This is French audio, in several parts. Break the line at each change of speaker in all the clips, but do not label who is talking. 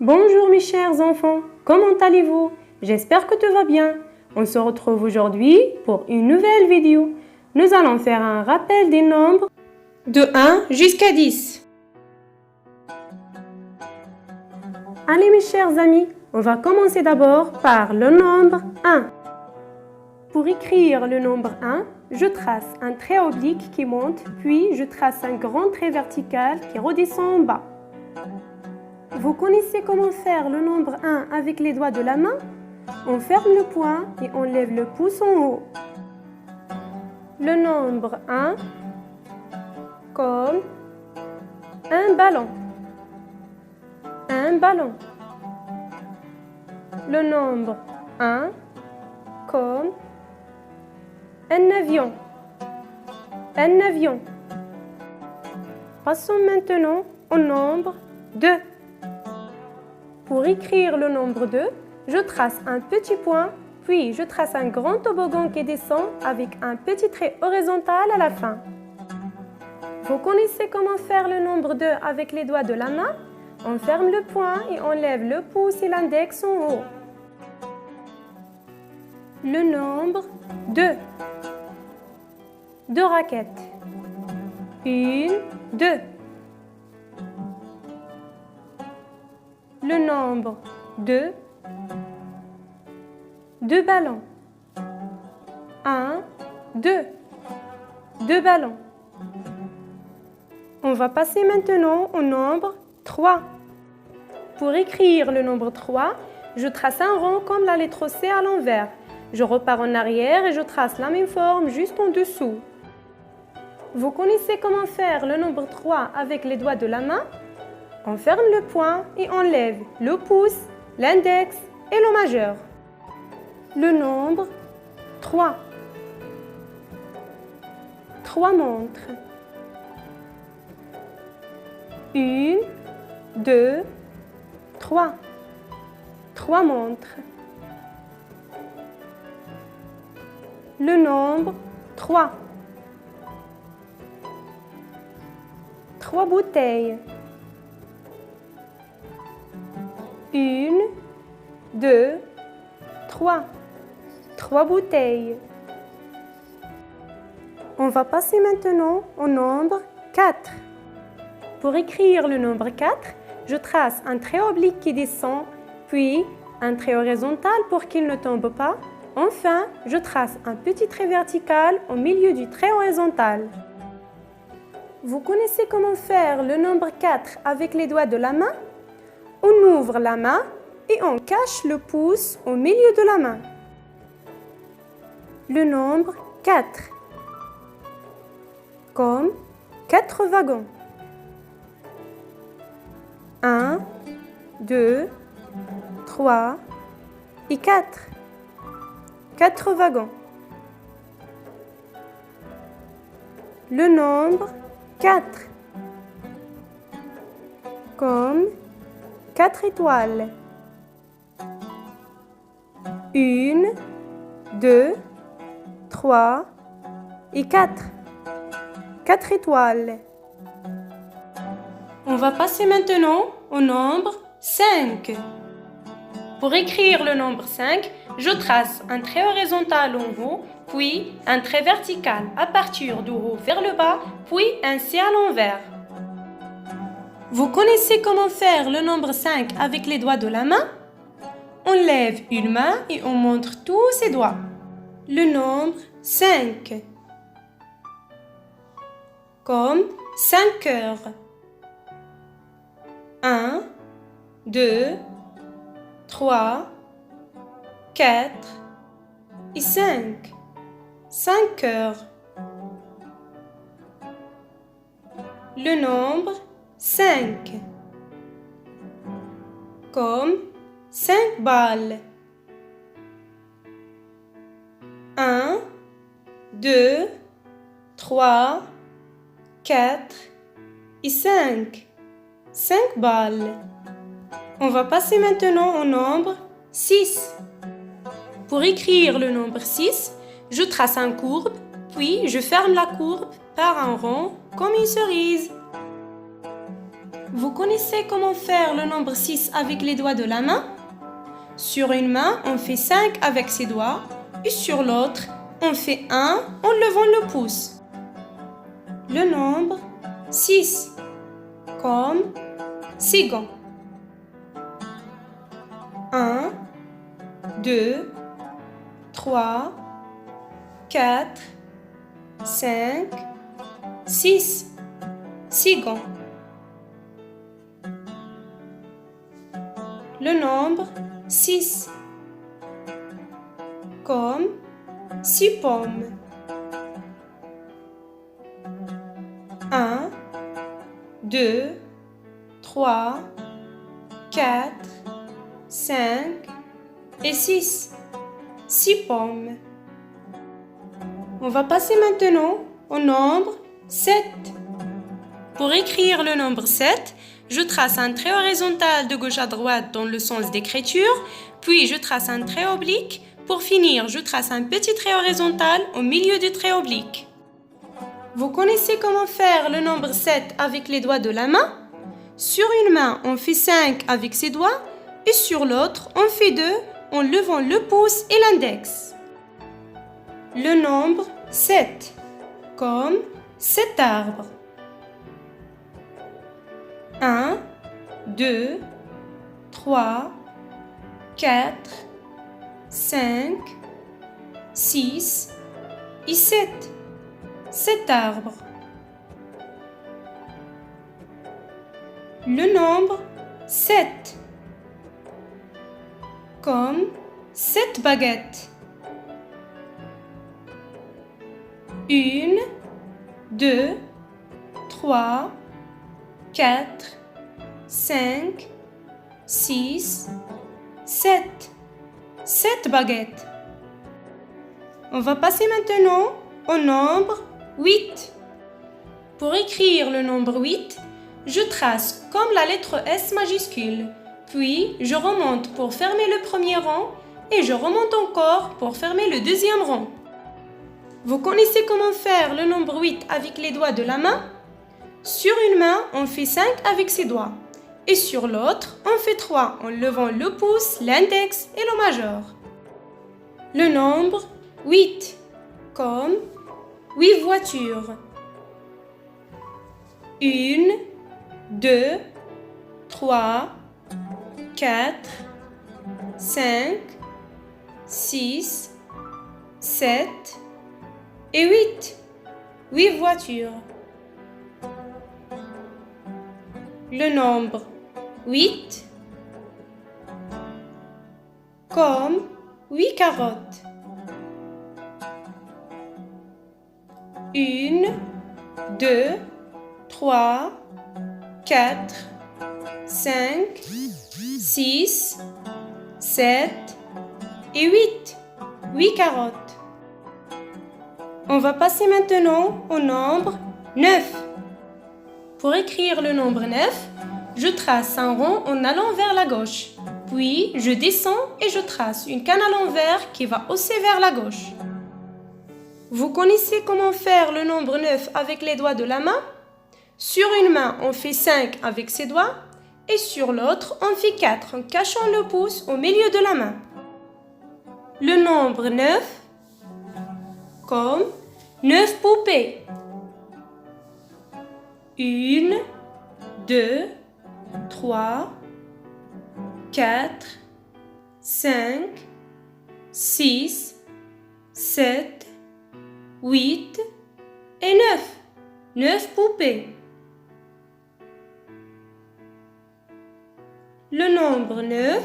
Bonjour mes chers enfants, comment allez-vous? J'espère que tout va bien. On se retrouve aujourd'hui pour une nouvelle vidéo. Nous allons faire un rappel des nombres de 1 jusqu'à 10. Allez mes chers amis, on va commencer d'abord par le nombre 1. Pour écrire le nombre 1, je trace un trait oblique qui monte, puis je trace un grand trait vertical qui redescend en bas. Vous connaissez comment faire le nombre 1 avec les doigts de la main? On ferme le poing et on lève le pouce en haut. Le nombre 1 comme un ballon. Un ballon. Le nombre 1 comme un avion. Un avion. Passons maintenant au nombre 2. Pour écrire le nombre 2, je trace un petit point, puis je trace un grand toboggan qui descend avec un petit trait horizontal à la fin. Vous connaissez comment faire le nombre 2 avec les doigts de la main? On ferme le poing et on lève le pouce et l'index en haut. Le nombre 2. 2 raquettes. 1, 2. Le nombre 2. 2 ballons. 1, 2. 2 ballons. On va passer maintenant au nombre 3. Pour écrire le nombre 3, je trace un rond comme la lettre C à l'envers. Je repars en arrière et je trace la même forme juste en dessous. Vous connaissez comment faire le nombre 3 avec les doigts de la main? On ferme le poing et on lève le pouce, l'index et le majeur. Le nombre 3. 3 montres. 1, 2, 3. 3 montres. Le nombre 3. 3 bouteilles. 1, 2, 3. 3 bouteilles. On va passer maintenant au nombre 4. Pour écrire le nombre 4, je trace un trait oblique qui descend, puis un trait horizontal pour qu'il ne tombe pas. Enfin, je trace un petit trait vertical au milieu du trait horizontal. Vous connaissez comment faire le nombre 4 avec les doigts de la main? On ouvre la main et on cache le pouce au milieu de la main. Le nombre 4. Comme 4 wagons. 1, 2, 3 et 4. 4 wagons. Le nombre 4. Comme 4 étoiles. 1, 2, 3 et 4. 4 étoiles. On va passer maintenant au nombre 5. Pour écrire le nombre 5, je trace un trait horizontal en haut, puis un trait vertical à partir du haut vers le bas, puis un C à l'envers. Vous connaissez comment faire le nombre 5 avec les doigts de la main? On lève une main et on montre tous ses doigts. Le nombre 5. Comme 5 heures. 1, 2, 3, 4 et 5. 5 heures. Le nombre 5. Comme 5 balles. 1, 2, 3, 4 et 5. 5 balles. On va passer maintenant au nombre 6. Pour écrire le nombre 6, je trace une courbe, puis je ferme la courbe par un rond comme une cerise. Vous connaissez comment faire le nombre 6 avec les doigts de la main? Sur une main, on fait 5 avec ses doigts et sur l'autre, on fait 1 en levant le pouce. Le nombre 6, comme second. 1, 2, 3, 4, 5, 6. Second. Le nombre 6, comme 6 pommes. 1, 2, 3, 4, 5 et 6. 6 pommes. On va passer maintenant au nombre 7. Pour écrire le nombre 7, je trace un trait horizontal de gauche à droite dans le sens d'écriture, puis je trace un trait oblique. Pour finir, je trace un petit trait horizontal au milieu du trait oblique. Vous connaissez comment faire le nombre 7 avec les doigts de la main? Sur une main, on fait 5 avec ses doigts et sur l'autre, on fait 2 en levant le pouce et l'index. Le nombre 7, comme cet arbre. 1, 2, 3, 4, 5, 6 et 7. Cet arbre. Le nombre 7, comme cette baguette. 1, 2, 3, 4, 5, 6, 7. 7 baguettes. On va passer maintenant au nombre 8. Pour écrire le nombre 8, je trace comme la lettre S majuscule, puis je remonte pour fermer le premier rang et je remonte encore pour fermer le deuxième rang. Vous connaissez comment faire le nombre 8 avec les doigts de la main? Sur une main, on fait 5 avec ses doigts. Et sur l'autre, on fait 3 en levant le pouce, l'index et le majeur. Le nombre 8, comme 8 voitures. 1, 2, 3, 4, 5, 6, 7 et 8. 8 voitures. Le nombre 8, comme 8 carottes. 1, 2, 3, 4, 5, 6, 7 et 8. 8 carottes. On va passer maintenant au nombre 9. Pour écrire le nombre 9, je trace un rond en allant vers la gauche. Puis, je descends et je trace une canne à l'envers qui va hausser vers la gauche. Vous connaissez comment faire le nombre 9 avec les doigts de la main? Sur une main, on fait 5 avec ses doigts et sur l'autre, on fait 4 en cachant le pouce au milieu de la main. Le nombre 9, comme 9 poupées. 1, 2, 3, 4, 5, 6, 7, 8 et 9. 9 poupées. Le nombre 9,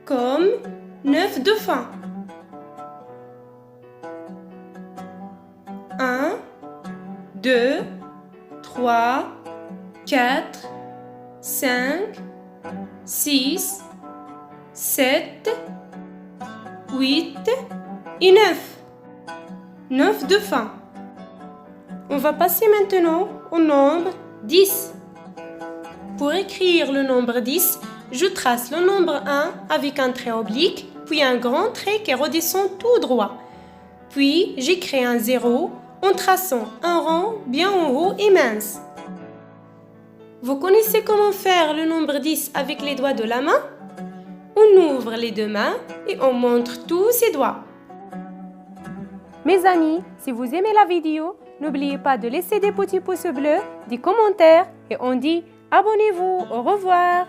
comme 9 dauphins. 1, 2, 3, 4, 5, 6, 7, 8 et 9. 9 dauphins. On va passer maintenant au nombre 10. Pour écrire le nombre 10, je trace le nombre 1 avec un trait oblique, puis un grand trait qui redescend tout droit. Puis j'écris un 0 en traçant un rond bien en haut et mince. Vous connaissez comment faire le nombre 10 avec les doigts de la main? On ouvre les deux mains et on montre tous ses doigts. Mes amis, si vous aimez la vidéo, n'oubliez pas de laisser des petits pouces bleus, des commentaires et on dit abonnez-vous. Au revoir.